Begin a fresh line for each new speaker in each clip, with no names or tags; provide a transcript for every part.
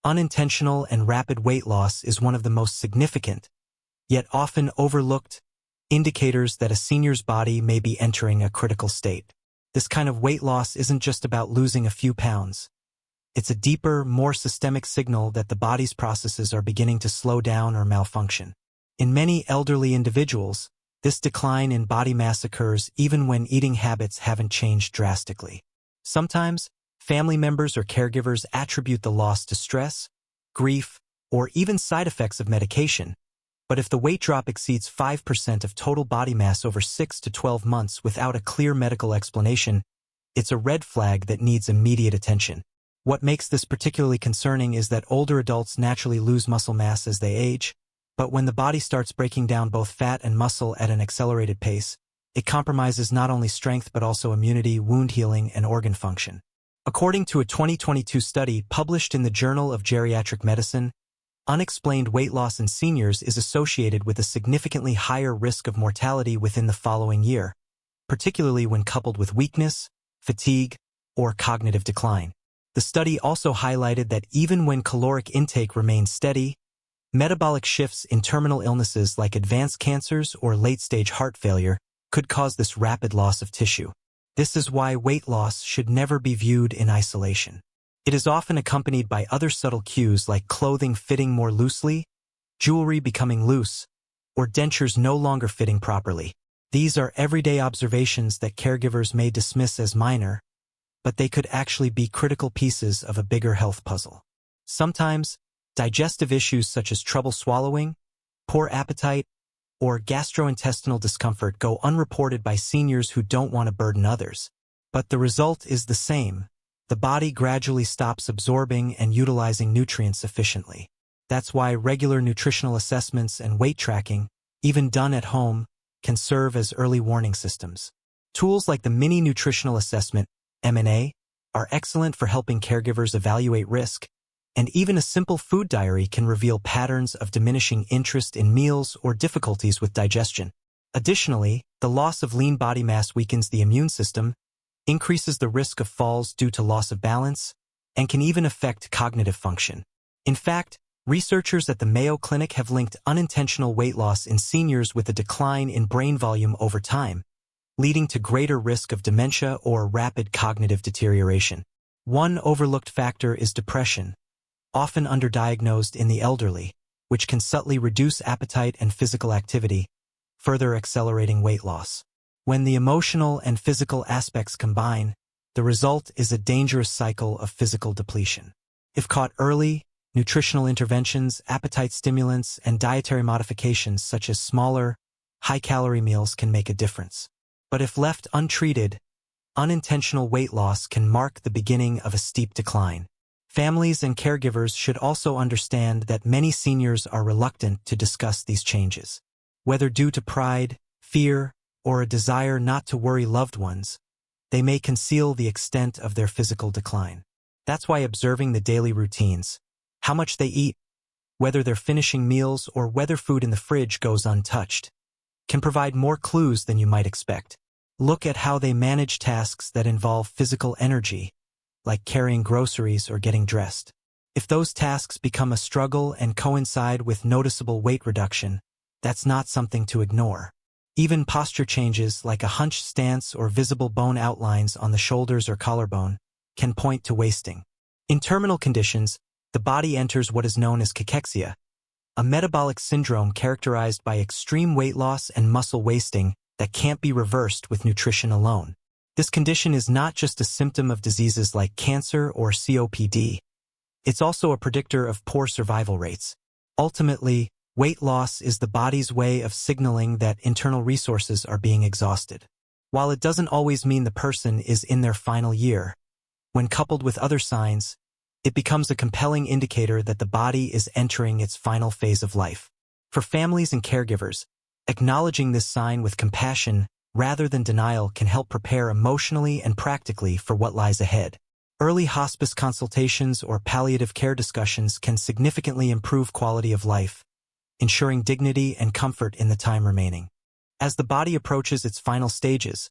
Unintentional and rapid weight loss is one of the most significant, yet often overlooked, indicators that a senior's body may be entering a critical state. This kind of weight loss isn't just about losing a few pounds. It's a deeper, more systemic signal that the body's processes are beginning to slow down or malfunction. In many elderly individuals, this decline in body mass occurs even when eating habits haven't changed drastically. Sometimes, family members or caregivers attribute the loss to stress, grief, or even side effects of medication. But if the weight drop exceeds 5% of total body mass over 6 to 12 months without a clear medical explanation, it's a red flag that needs immediate attention. What makes this particularly concerning is that older adults naturally lose muscle mass as they age, but when the body starts breaking down both fat and muscle at an accelerated pace, it compromises not only strength but also immunity, wound healing, and organ function. According to a 2022 study published in the Journal of Geriatric Medicine, unexplained weight loss in seniors is associated with a significantly higher risk of mortality within the following year, particularly when coupled with weakness, fatigue, or cognitive decline. The study also highlighted that even when caloric intake remains steady, metabolic shifts in terminal illnesses like advanced cancers or late-stage heart failure could cause this rapid loss of tissue. This is why weight loss should never be viewed in isolation. It is often accompanied by other subtle cues like clothing fitting more loosely, jewelry becoming loose, or dentures no longer fitting properly. These are everyday observations that caregivers may dismiss as minor, but they could actually be critical pieces of a bigger health puzzle. Sometimes, digestive issues such as trouble swallowing, poor appetite, or gastrointestinal discomfort go unreported by seniors who don't want to burden others. But the result is the same. The body gradually stops absorbing and utilizing nutrients efficiently. That's why regular nutritional assessments and weight tracking, even done at home, can serve as early warning systems. Tools like the Mini Nutritional Assessment, MNA, are excellent for helping caregivers evaluate risk, and even a simple food diary can reveal patterns of diminishing interest in meals or difficulties with digestion. Additionally, the loss of lean body mass weakens the immune system, increases the risk of falls due to loss of balance, and can even affect cognitive function. In fact, researchers at the Mayo Clinic have linked unintentional weight loss in seniors with a decline in brain volume over time, leading to greater risk of dementia or rapid cognitive deterioration. One overlooked factor is depression, often underdiagnosed in the elderly, which can subtly reduce appetite and physical activity, further accelerating weight loss. When the emotional and physical aspects combine, the result is a dangerous cycle of physical depletion. If caught early, nutritional interventions, appetite stimulants, and dietary modifications such as smaller, high-calorie meals can make a difference. But if left untreated, unintentional weight loss can mark the beginning of a steep decline. Families and caregivers should also understand that many seniors are reluctant to discuss these changes. Whether due to pride, fear, or a desire not to worry loved ones, they may conceal the extent of their physical decline. That's why observing the daily routines, how much they eat, whether they're finishing meals or whether food in the fridge goes untouched, can provide more clues than you might expect. Look at how they manage tasks that involve physical energy, like carrying groceries or getting dressed. If those tasks become a struggle and coincide with noticeable weight reduction, that's not something to ignore. Even posture changes like a hunched stance or visible bone outlines on the shoulders or collarbone can point to wasting. In terminal conditions, the body enters what is known as cachexia, a metabolic syndrome characterized by extreme weight loss and muscle wasting that can't be reversed with nutrition alone. This condition is not just a symptom of diseases like cancer or COPD. It's also a predictor of poor survival rates. Ultimately, weight loss is the body's way of signaling that internal resources are being exhausted. While it doesn't always mean the person is in their final year, when coupled with other signs, it becomes a compelling indicator that the body is entering its final phase of life. For families and caregivers, acknowledging this sign with compassion rather than denial can help prepare emotionally and practically for what lies ahead. Early hospice consultations or palliative care discussions can significantly improve quality of life, ensuring dignity and comfort in the time remaining. As the body approaches its final stages,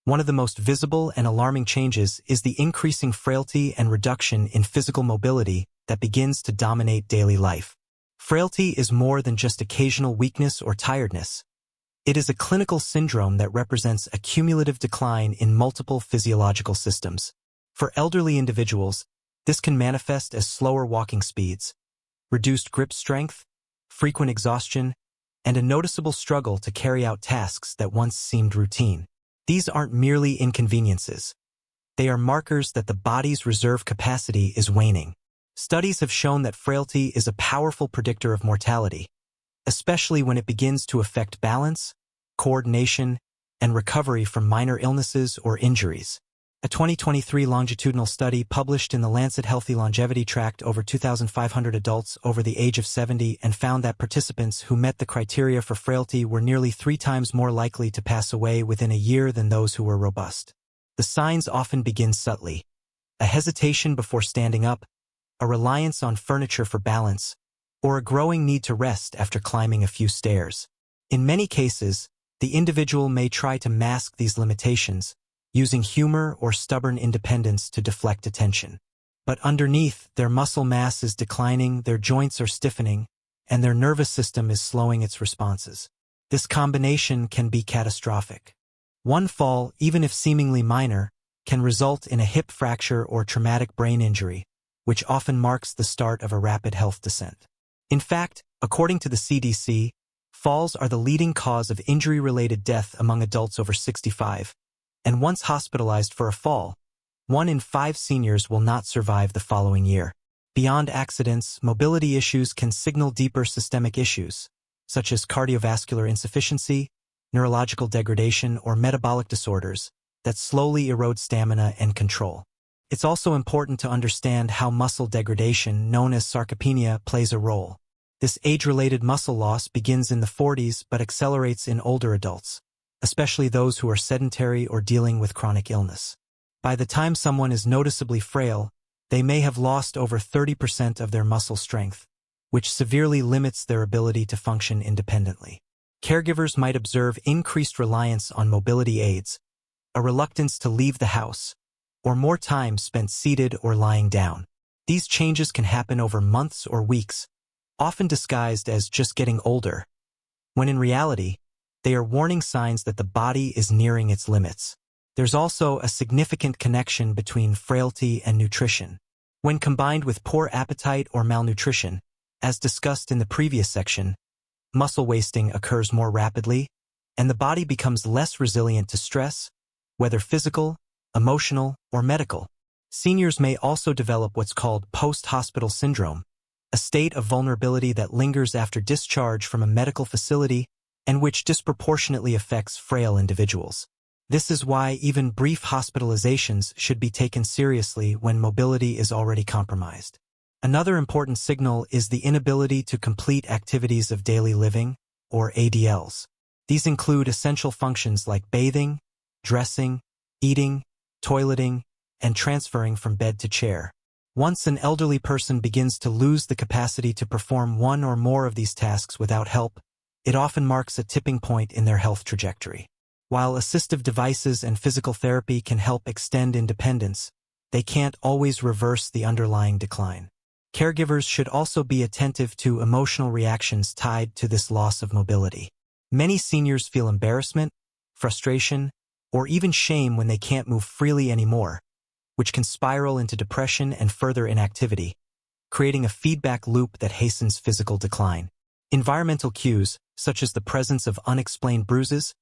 one of the most visible and alarming changes is the increasing frailty and reduction in physical mobility that begins to dominate daily life. Frailty is more than just occasional weakness or tiredness. It is a clinical syndrome that represents a cumulative decline in multiple physiological systems. For elderly individuals, this can manifest as slower walking speeds, reduced grip strength, frequent exhaustion, and a noticeable struggle to carry out tasks that once seemed routine. These aren't merely inconveniences. They are markers that the body's reserve capacity is waning. Studies have shown that frailty is a powerful predictor of mortality, especially when it begins to affect balance, coordination, and recovery from minor illnesses or injuries. A 2023 longitudinal study published in the Lancet Healthy Longevity tracked over 2,500 adults over the age of 70 and found that participants who met the criteria for frailty were nearly 3 times more likely to pass away within a year than those who were robust. The signs often begin subtly: a hesitation before standing up, a reliance on furniture for balance, or a growing need to rest after climbing a few stairs. In many cases, the individual may try to mask these limitations, using humor or stubborn independence to deflect attention. But underneath, their muscle mass is declining, their joints are stiffening, and their nervous system is slowing its responses. This combination can be catastrophic. One fall, even if seemingly minor, can result in a hip fracture or traumatic brain injury, which often marks the start of a rapid health descent. In fact, according to the CDC, falls are the leading cause of injury-related death among adults over 65, and once hospitalized for a fall, 1 in 5 seniors will not survive the following year. Beyond accidents, mobility issues can signal deeper systemic issues, such as cardiovascular insufficiency, neurological degradation, or metabolic disorders that slowly erode stamina and control. It's also important to understand how muscle degradation, known as sarcopenia, plays a role. This age-related muscle loss begins in the 40s but accelerates in older adults, especially those who are sedentary or dealing with chronic illness. By the time someone is noticeably frail, they may have lost over 30% of their muscle strength, which severely limits their ability to function independently. Caregivers might observe increased reliance on mobility aids, a reluctance to leave the house, or more time spent seated or lying down. These changes can happen over months or weeks, often disguised as just getting older, when in reality, they are warning signs that the body is nearing its limits. There's also a significant connection between frailty and nutrition. When combined with poor appetite or malnutrition, as discussed in the previous section, muscle wasting occurs more rapidly, and the body becomes less resilient to stress, whether physical, emotional, or medical. Seniors may also develop what's called post-hospital syndrome, a state of vulnerability that lingers after discharge from a medical facility and which disproportionately affects frail individuals. This is why even brief hospitalizations should be taken seriously when mobility is already compromised. Another important signal is the inability to complete activities of daily living, or ADLs. These include essential functions like bathing, dressing, eating, toileting, and transferring from bed to chair. Once an elderly person begins to lose the capacity to perform one or more of these tasks without help, it often marks a tipping point in their health trajectory. While assistive devices and physical therapy can help extend independence, they can't always reverse the underlying decline. Caregivers should also be attentive to emotional reactions tied to this loss of mobility. Many seniors feel embarrassment, frustration, or even shame when they can't move freely anymore, which can spiral into depression and further inactivity, creating a feedback loop that hastens physical decline. Environmental cues, such as the presence of unexplained bruises,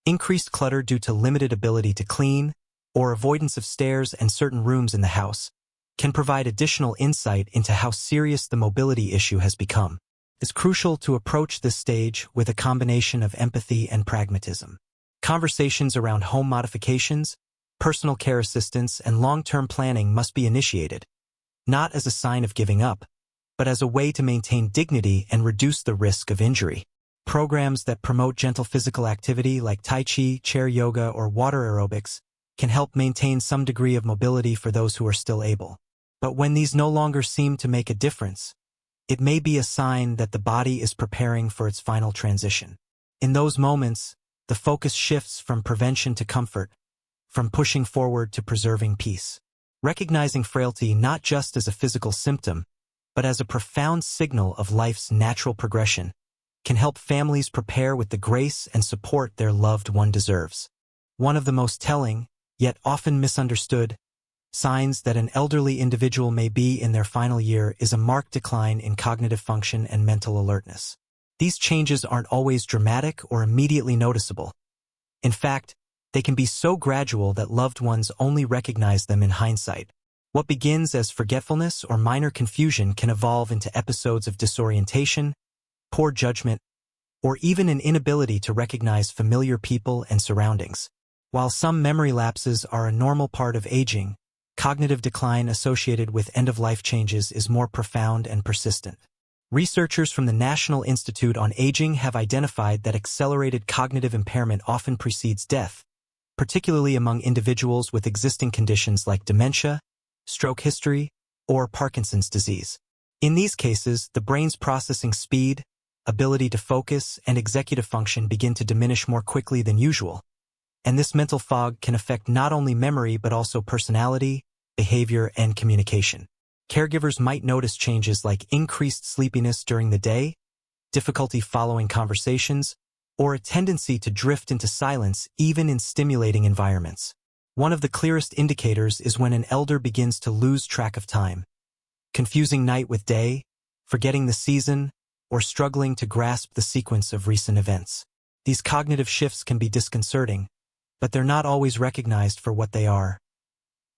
increased clutter due to limited ability to clean, or avoidance of stairs and certain rooms in the house, can provide additional insight into how serious the mobility issue has become. It's crucial to approach this stage with a combination of empathy and pragmatism. Conversations around home modifications, personal care assistance, and long-term planning must be initiated, not as a sign of giving up, but as a way to maintain dignity and reduce the risk of injury. Programs that promote gentle physical activity like Tai Chi, chair yoga, or water aerobics can help maintain some degree of mobility for those who are still able. But when these no longer seem to make a difference, it may be a sign that the body is preparing for its final transition. In those moments, the focus shifts from prevention to comfort, from pushing forward to preserving peace. Recognizing frailty not just as a physical symptom, but as a profound signal of life's natural progression, can help families prepare with the grace and support their loved one deserves. One of the most telling, yet often misunderstood, signs that an elderly individual may be in their final year is a marked decline in cognitive function and mental alertness. These changes aren't always dramatic or immediately noticeable. In fact, they can be so gradual that loved ones only recognize them in hindsight. What begins as forgetfulness or minor confusion can evolve into episodes of disorientation, poor judgment, or even an inability to recognize familiar people and surroundings. While some memory lapses are a normal part of aging, cognitive decline associated with end-of-life changes is more profound and persistent. Researchers from the National Institute on Aging have identified that accelerated cognitive impairment often precedes death, particularly among individuals with existing conditions like dementia, stroke history, or Parkinson's disease. In these cases, the brain's processing speed, ability to focus, and executive function begin to diminish more quickly than usual, and this mental fog can affect not only memory but also personality, behavior, and communication. Caregivers might notice changes like increased sleepiness during the day, difficulty following conversations, or a tendency to drift into silence even in stimulating environments. One of the clearest indicators is when an elder begins to lose track of time, confusing night with day, forgetting the season, or struggling to grasp the sequence of recent events. These cognitive shifts can be disconcerting, but they're not always recognized for what they are.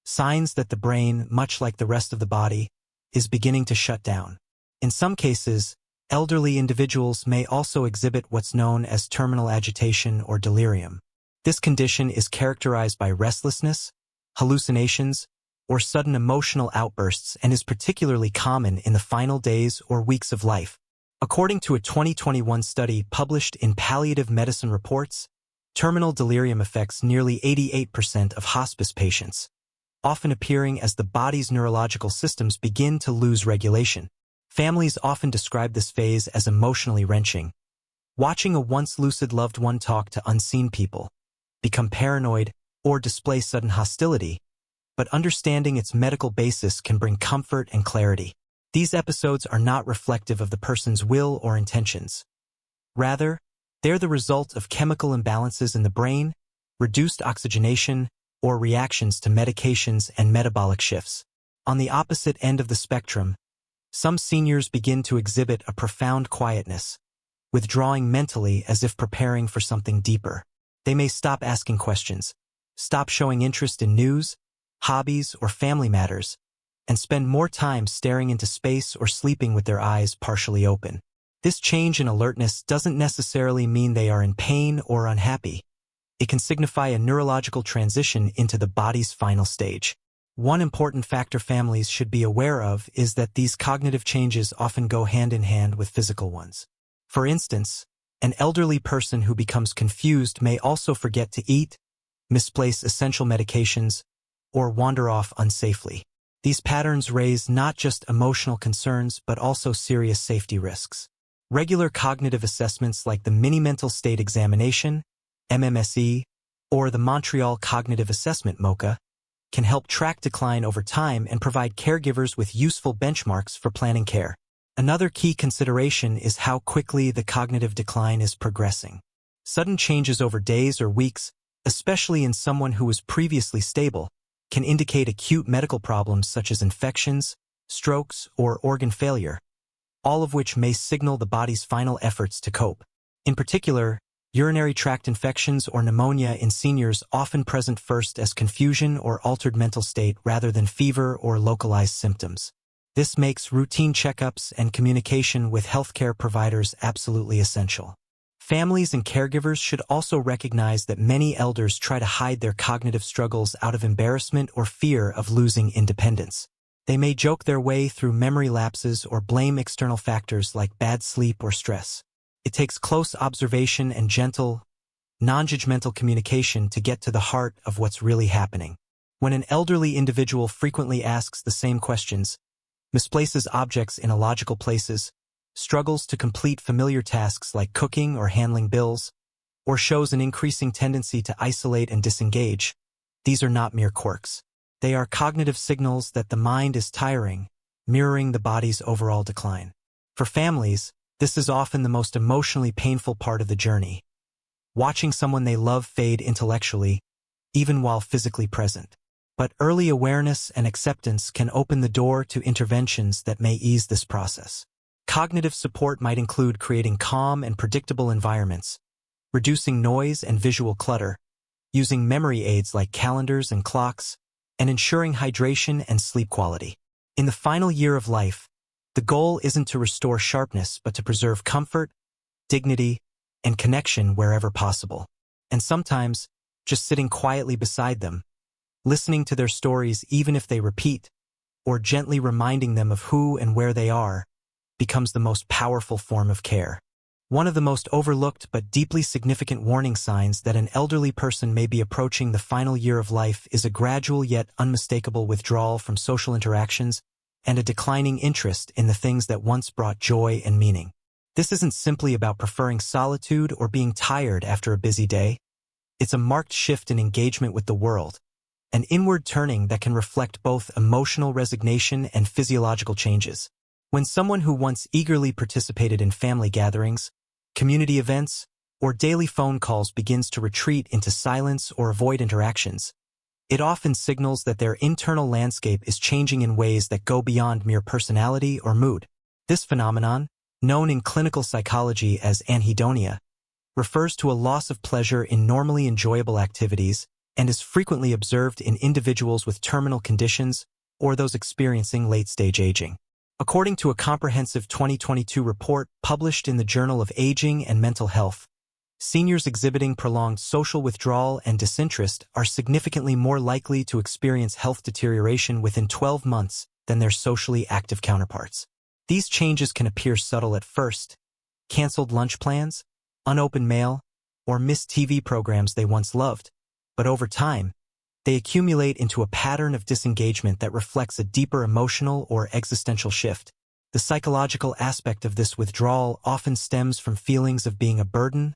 Signs that the brain, much like the rest of the body, is beginning to shut down. In some cases, elderly individuals may also exhibit what's known as terminal agitation or delirium. This condition is characterized by restlessness, hallucinations, or sudden emotional outbursts and is particularly common in the final days or weeks of life. According to a 2021 study published in Palliative Medicine Reports, terminal delirium affects nearly 88% of hospice patients, often appearing as the body's neurological systems begin to lose regulation. Families often describe this phase as emotionally wrenching. Watching a once lucid loved one talk to unseen people, become paranoid, or display sudden hostility, but understanding its medical basis can bring comfort and clarity. These episodes are not reflective of the person's will or intentions. Rather, they're the result of chemical imbalances in the brain, reduced oxygenation, or reactions to medications and metabolic shifts. On the opposite end of the spectrum, some seniors begin to exhibit a profound quietness, withdrawing mentally as if preparing for something deeper. They may stop asking questions, stop showing interest in news, hobbies, or family matters, and spend more time staring into space or sleeping with their eyes partially open. This change in alertness doesn't necessarily mean they are in pain or unhappy. It can signify a neurological transition into the body's final stage. One important factor families should be aware of is that these cognitive changes often go hand in hand with physical ones. For instance, an elderly person who becomes confused may also forget to eat, misplace essential medications, or wander off unsafely. These patterns raise not just emotional concerns but also serious safety risks. Regular cognitive assessments like the Mini Mental State Examination, MMSE, or the Montreal Cognitive Assessment MoCA, can help track decline over time and provide caregivers with useful benchmarks for planning care. Another key consideration is how quickly the cognitive decline is progressing. Sudden changes over days or weeks, especially in someone who was previously stable, can indicate acute medical problems such as infections, strokes, or organ failure, all of which may signal the body's final efforts to cope. In particular, urinary tract infections or pneumonia in seniors often present first as confusion or altered mental state rather than fever or localized symptoms. This makes routine checkups and communication with healthcare providers absolutely essential. Families and caregivers should also recognize that many elders try to hide their cognitive struggles out of embarrassment or fear of losing independence. They may joke their way through memory lapses or blame external factors like bad sleep or stress. It takes close observation and gentle, non-judgmental communication to get to the heart of what's really happening. When an elderly individual frequently asks the same questions, misplaces objects in illogical places, struggles to complete familiar tasks like cooking or handling bills, or shows an increasing tendency to isolate and disengage, these are not mere quirks. They are cognitive signals that the mind is tiring, mirroring the body's overall decline. For families, this is often the most emotionally painful part of the journey, watching someone they love fade intellectually, even while physically present. But early awareness and acceptance can open the door to interventions that may ease this process. Cognitive support might include creating calm and predictable environments, reducing noise and visual clutter, using memory aids like calendars and clocks, and ensuring hydration and sleep quality. In the final year of life, the goal isn't to restore sharpness but to preserve comfort, dignity, and connection wherever possible. And sometimes, just sitting quietly beside them, listening to their stories even if they repeat, or gently reminding them of who and where they are, becomes the most powerful form of care. One of the most overlooked but deeply significant warning signs that an elderly person may be approaching the final year of life is a gradual yet unmistakable withdrawal from social interactions and a declining interest in the things that once brought joy and meaning. This isn't simply about preferring solitude or being tired after a busy day. It's a marked shift in engagement with the world, an inward turning that can reflect both emotional resignation and physiological changes. When someone who once eagerly participated in family gatherings, community events, or daily phone calls begins to retreat into silence or avoid interactions, it often signals that their internal landscape is changing in ways that go beyond mere personality or mood. This phenomenon, known in clinical psychology as anhedonia, refers to a loss of pleasure in normally enjoyable activities and is frequently observed in individuals with terminal conditions or those experiencing late-stage aging. According to a comprehensive 2022 report published in the Journal of Aging and Mental Health, seniors exhibiting prolonged social withdrawal and disinterest are significantly more likely to experience health deterioration within 12 months than their socially active counterparts. These changes can appear subtle at first: canceled lunch plans, unopened mail, or missed TV programs they once loved. But over time, they accumulate into a pattern of disengagement that reflects a deeper emotional or existential shift. The psychological aspect of this withdrawal often stems from feelings of being a burden,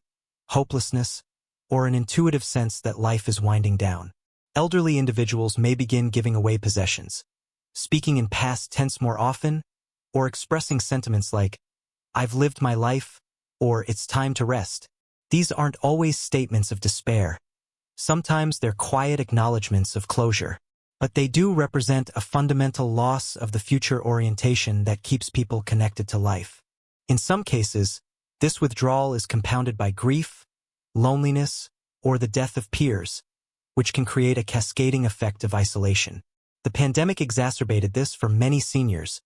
hopelessness, or an intuitive sense that life is winding down. Elderly individuals may begin giving away possessions, speaking in past tense more often, or expressing sentiments like, "I've lived my life," or "it's time to rest." These aren't always statements of despair. Sometimes they're quiet acknowledgments of closure. But they do represent a fundamental loss of the future orientation that keeps people connected to life. In some cases, this withdrawal is compounded by grief, loneliness, or the death of peers, which can create a cascading effect of isolation. The pandemic exacerbated this for many seniors,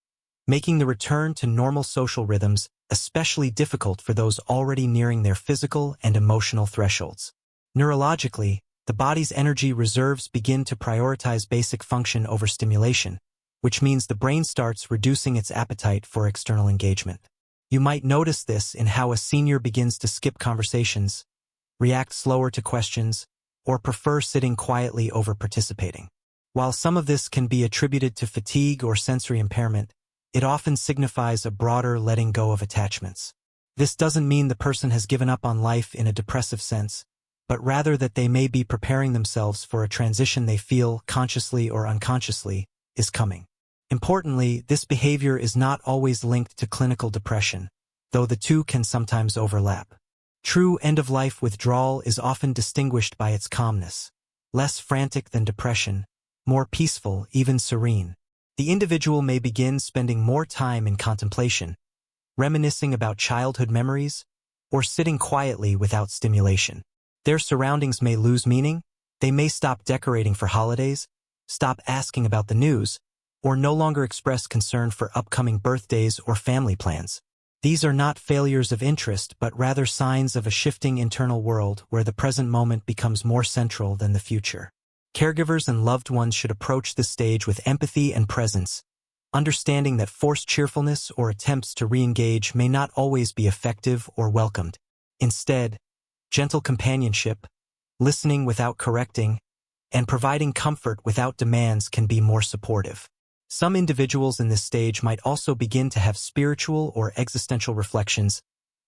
making the return to normal social rhythms especially difficult for those already nearing their physical and emotional thresholds. Neurologically, the body's energy reserves begin to prioritize basic function over stimulation, which means the brain starts reducing its appetite for external engagement. You might notice this in how a senior begins to skip conversations, react slower to questions, or prefer sitting quietly over participating. While some of this can be attributed to fatigue or sensory impairment, it often signifies a broader letting go of attachments. This doesn't mean the person has given up on life in a depressive sense, but rather that they may be preparing themselves for a transition they feel, consciously or unconsciously, is coming. Importantly, this behavior is not always linked to clinical depression, though the two can sometimes overlap. True end-of-life withdrawal is often distinguished by its calmness, less frantic than depression, more peaceful, even serene. The individual may begin spending more time in contemplation, reminiscing about childhood memories, or sitting quietly without stimulation. Their surroundings may lose meaning, they may stop decorating for holidays, stop asking about the news, or no longer express concern for upcoming birthdays or family plans. These are not failures of interest, but rather signs of a shifting internal world where the present moment becomes more central than the future. Caregivers and loved ones should approach this stage with empathy and presence, understanding that forced cheerfulness or attempts to re-engage may not always be effective or welcomed. Instead, gentle companionship, listening without correcting, and providing comfort without demands can be more supportive. Some individuals in this stage might also begin to have spiritual or existential reflections,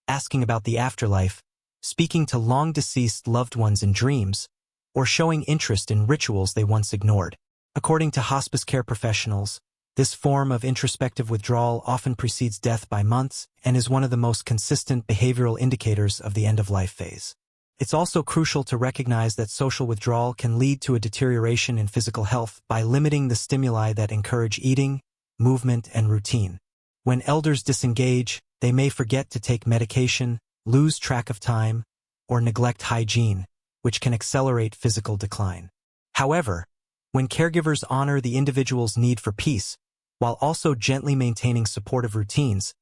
asking about the afterlife, speaking to long-deceased loved ones in dreams, or showing interest in rituals they once ignored. According to hospice care professionals, This form of introspective withdrawal often precedes death by months and is one of the most consistent behavioral indicators of the end-of-life phase. It's also crucial to recognize that social withdrawal can lead to a deterioration in physical health by limiting the stimuli that encourage eating, movement, and routine. When elders disengage, they may forget to take medication, lose track of time, or neglect hygiene, which can accelerate physical decline. However, when caregivers honor the individual's need for peace, while also gently maintaining supportive routines,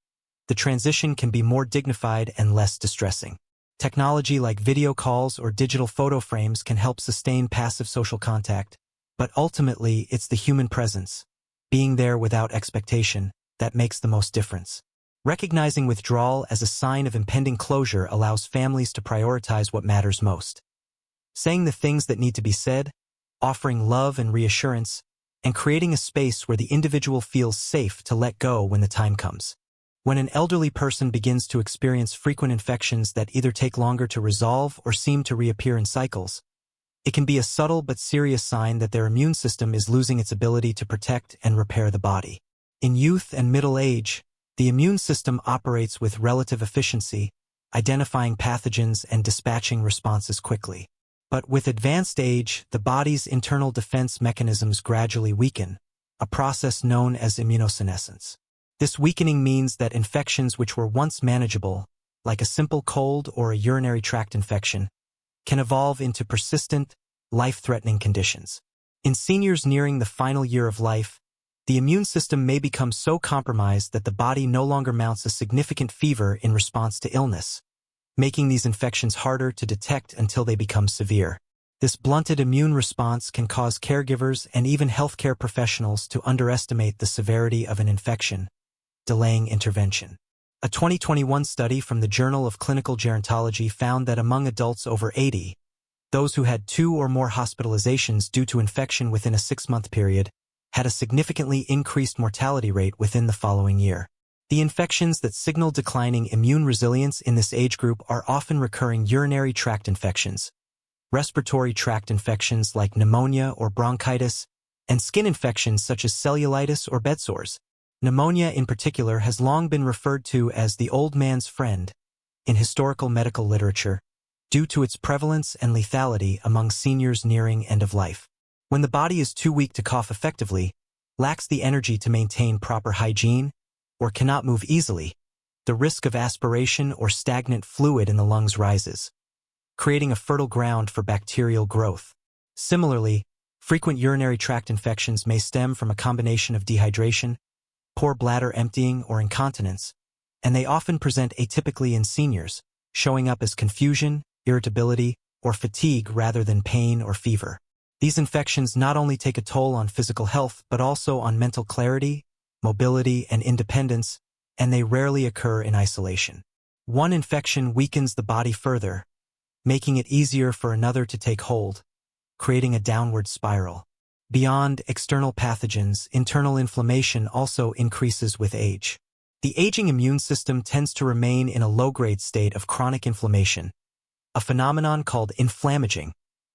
the transition can be more dignified and less distressing. Technology like video calls or digital photo frames can help sustain passive social contact, but ultimately it's the human presence, being there without expectation, that makes the most difference. Recognizing withdrawal as a sign of impending closure allows families to prioritize what matters most. Saying the things that need to be said, offering love and reassurance, and creating a space where the individual feels safe to let go when the time comes. When an elderly person begins to experience frequent infections that either take longer to resolve or seem to reappear in cycles, it can be a subtle but serious sign that their immune system is losing its ability to protect and repair the body. In youth and middle age, the immune system operates with relative efficiency, identifying pathogens and dispatching responses quickly. But with advanced age, the body's internal defense mechanisms gradually weaken, a process known as immunosenescence. This weakening means that infections which were once manageable, like a simple cold or a urinary tract infection, can evolve into persistent, life-threatening conditions. In seniors nearing the final year of life, the immune system may become so compromised that the body no longer mounts a significant fever in response to illness, making these infections harder to detect until they become severe. This blunted immune response can cause caregivers and even healthcare professionals to underestimate the severity of an infection, delaying intervention. A 2021 study from the Journal of Clinical Gerontology found that among adults over 80, those who had 2 or more hospitalizations due to infection within a 6-month period had a significantly increased mortality rate within the following year. The infections that signal declining immune resilience in this age group are often recurring urinary tract infections, respiratory tract infections like pneumonia or bronchitis, and skin infections such as cellulitis or bedsores. Pneumonia in particular has long been referred to as the old man's friend in historical medical literature due to its prevalence and lethality among seniors nearing end of life. When the body is too weak to cough effectively, lacks the energy to maintain proper hygiene, or cannot move easily, the risk of aspiration or stagnant fluid in the lungs rises, creating a fertile ground for bacterial growth. Similarly, frequent urinary tract infections may stem from a combination of dehydration, poor bladder emptying, or incontinence, and they often present atypically in seniors, showing up as confusion, irritability, or fatigue rather than pain or fever. These infections not only take a toll on physical health but also on mental clarity, mobility, and independence, and they rarely occur in isolation. One infection weakens the body further, making it easier for another to take hold, creating a downward spiral. Beyond external pathogens, internal inflammation also increases with age. The aging immune system tends to remain in a low-grade state of chronic inflammation, a phenomenon called inflammaging,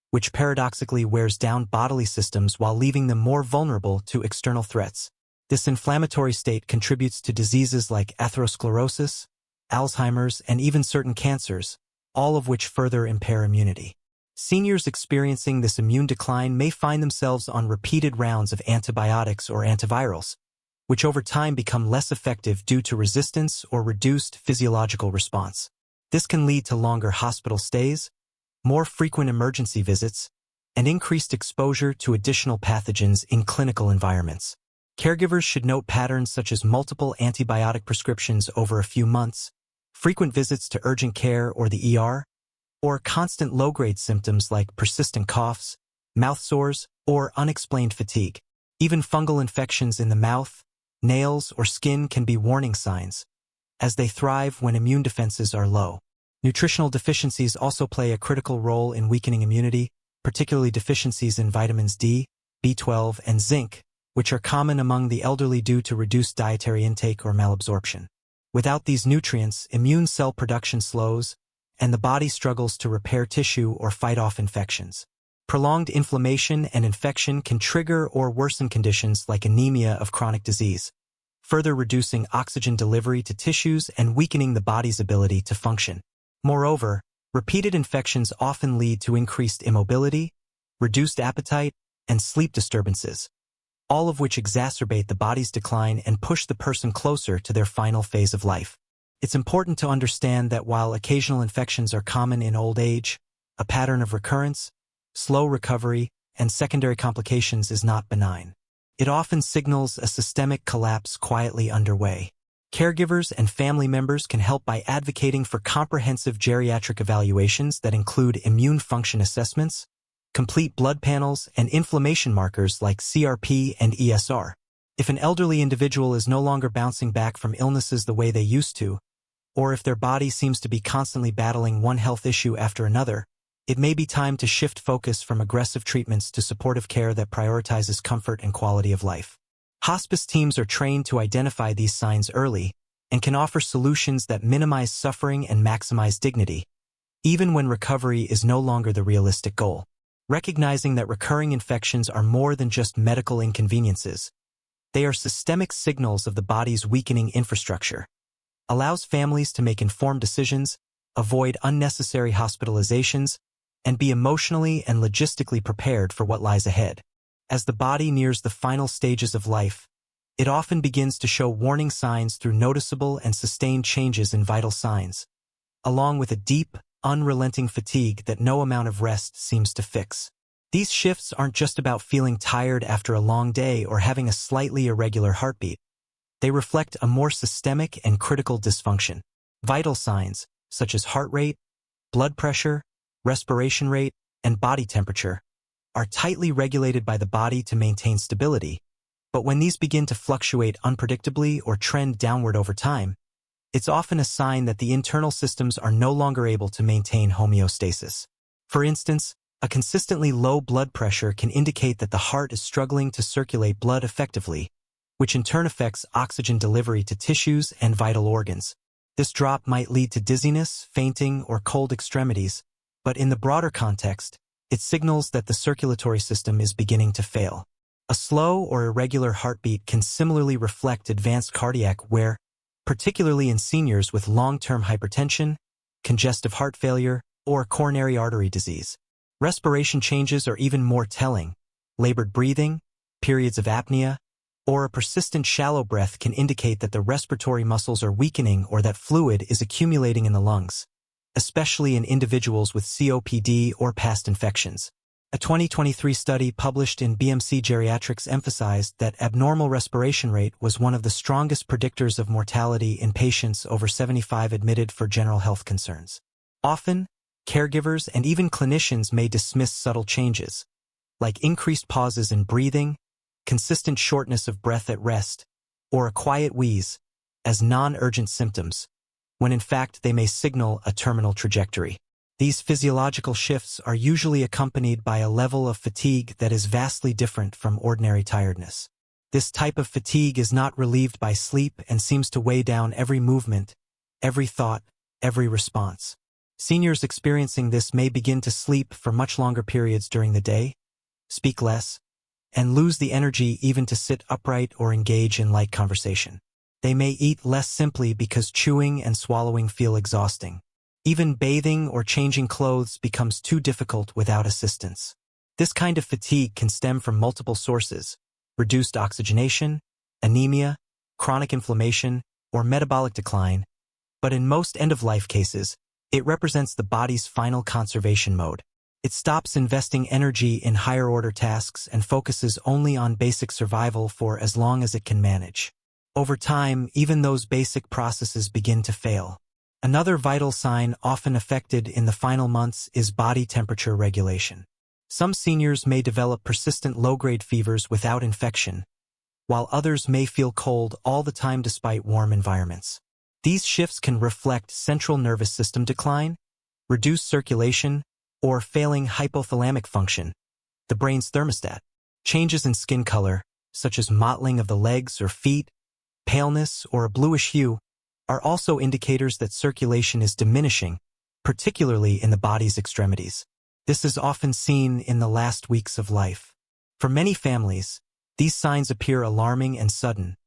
which paradoxically wears down bodily systems while leaving them more vulnerable to external threats. This inflammatory state contributes to diseases like atherosclerosis, Alzheimer's, and even certain cancers, all of which further impair immunity. Seniors experiencing this immune decline may find themselves on repeated rounds of antibiotics or antivirals, which over time become less effective due to resistance or reduced physiological response. This can lead to longer hospital stays, more frequent emergency visits, and increased exposure to additional pathogens in clinical environments. Caregivers should note patterns such as multiple antibiotic prescriptions over a few months, frequent visits to urgent care or the ER, or constant low-grade symptoms like persistent coughs, mouth sores, or unexplained fatigue. Even fungal infections in the mouth, nails, or skin can be warning signs, as they thrive when immune defenses are low. Nutritional deficiencies also play a critical role in weakening immunity, particularly deficiencies in vitamins D, B12, and zinc, which are common among the elderly due to reduced dietary intake or malabsorption. Without these nutrients, immune cell production slows, and the body struggles to repair tissue or fight off infections. Prolonged inflammation and infection can trigger or worsen conditions like anemia of chronic disease, further reducing oxygen delivery to tissues and weakening the body's ability to function. Moreover, repeated infections often lead to increased immobility, reduced appetite, and sleep disturbances, all of which exacerbate the body's decline and push the person closer to their final phase of life. It's important to understand that while occasional infections are common in old age, a pattern of recurrence, slow recovery, and secondary complications is not benign. It often signals a systemic collapse quietly underway. Caregivers and family members can help by advocating for comprehensive geriatric evaluations that include immune function assessments, complete blood panels, and inflammation markers like CRP and ESR. If an elderly individual is no longer bouncing back from illnesses the way they used to, or if their body seems to be constantly battling one health issue after another, it may be time to shift focus from aggressive treatments to supportive care that prioritizes comfort and quality of life. Hospice teams are trained to identify these signs early and can offer solutions that minimize suffering and maximize dignity, even when recovery is no longer the realistic goal. Recognizing that recurring infections are more than just medical inconveniences, they are systemic signals of the body's weakening infrastructure, allows families to make informed decisions, avoid unnecessary hospitalizations, and be emotionally and logistically prepared for what lies ahead. As the body nears the final stages of life, it often begins to show warning signs through noticeable and sustained changes in vital signs, along with a deep, unrelenting fatigue that no amount of rest seems to fix. These shifts aren't just about feeling tired after a long day or having a slightly irregular heartbeat. They reflect a more systemic and critical dysfunction. Vital signs, such as heart rate, blood pressure, respiration rate, and body temperature, are tightly regulated by the body to maintain stability, but when these begin to fluctuate unpredictably or trend downward over time, it's often a sign that the internal systems are no longer able to maintain homeostasis. For instance, a consistently low blood pressure can indicate that the heart is struggling to circulate blood effectively, which in turn affects oxygen delivery to tissues and vital organs. This drop might lead to dizziness, fainting, or cold extremities, but in the broader context, it signals that the circulatory system is beginning to fail. A slow or irregular heartbeat can similarly reflect advanced cardiac wear, particularly in seniors with long-term hypertension, congestive heart failure, or coronary artery disease. Respiration changes are even more telling. Labored breathing, periods of apnea, or a persistent shallow breath can indicate that the respiratory muscles are weakening or that fluid is accumulating in the lungs, especially in individuals with COPD or past infections. A 2023 study published in BMC Geriatrics emphasized that abnormal respiration rate was one of the strongest predictors of mortality in patients over 75 admitted for general health concerns. Often, caregivers and even clinicians may dismiss subtle changes, like increased pauses in breathing, consistent shortness of breath at rest, or a quiet wheeze, as non-urgent symptoms, when in fact they may signal a terminal trajectory. These physiological shifts are usually accompanied by a level of fatigue that is vastly different from ordinary tiredness. This type of fatigue is not relieved by sleep and seems to weigh down every movement, every thought, every response. Seniors experiencing this may begin to sleep for much longer periods during the day, speak less, and lose the energy even to sit upright or engage in light conversation. They may eat less simply because chewing and swallowing feel exhausting. Even bathing or changing clothes becomes too difficult without assistance. This kind of fatigue can stem from multiple sources: reduced oxygenation, anemia, chronic inflammation, or metabolic decline, but in most end-of-life cases, it represents the body's final conservation mode. It stops investing energy in higher-order tasks and focuses only on basic survival for as long as it can manage. Over time, even those basic processes begin to fail. Another vital sign often affected in the final months is body temperature regulation. Some seniors may develop persistent low-grade fevers without infection, while others may feel cold all the time despite warm environments. These shifts can reflect central nervous system decline, reduced circulation, or failing hypothalamic function, the brain's thermostat. Changes in skin color, such as mottling of the legs or feet, paleness, or a bluish hue, are also indicators that circulation is diminishing, particularly in the body's extremities. This is often seen in the last weeks of life. For many families, these signs appear alarming and sudden,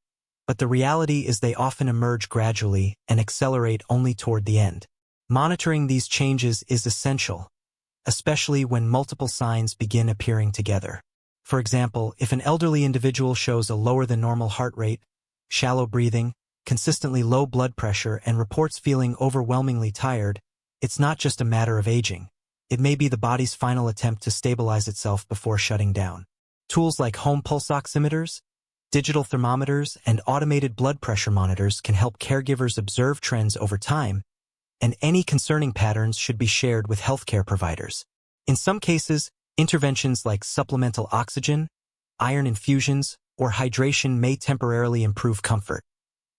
but the reality is they often emerge gradually and accelerate only toward the end. Monitoring these changes is essential, especially when multiple signs begin appearing together. For example, if an elderly individual shows a lower than normal heart rate, shallow breathing, consistently low blood pressure, and reports feeling overwhelmingly tired, it's not just a matter of aging. It may be the body's final attempt to stabilize itself before shutting down. Tools like home pulse oximeters, digital thermometers, and automated blood pressure monitors can help caregivers observe trends over time, and any concerning patterns should be shared with healthcare providers. In some cases, interventions like supplemental oxygen, iron infusions, or hydration may temporarily improve comfort,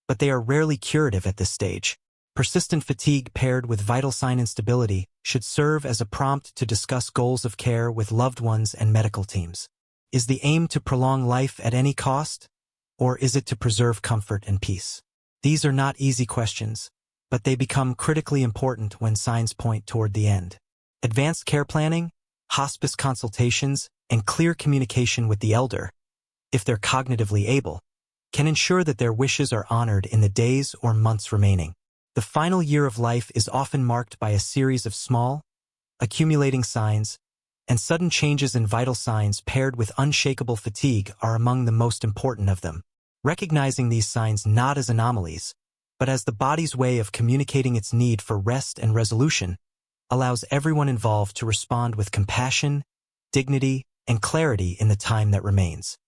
but they are rarely curative at this stage. Persistent fatigue paired with vital sign instability should serve as a prompt to discuss goals of care with loved ones and medical teams. Is the aim to prolong life at any cost, or is it to preserve comfort and peace? These are not easy questions, but they become critically important when signs point toward the end. Advanced care planning, hospice consultations, and clear communication with the elder, if they're cognitively able, can ensure that their wishes are honored in the days or months remaining. The final year of life is often marked by a series of small, accumulating signs, and sudden changes in vital signs paired with unshakable fatigue are among the most important of them. Recognizing these signs not as anomalies, but as the body's way of communicating its need for rest and resolution, allows everyone involved to respond with compassion, dignity, and clarity in the time that remains.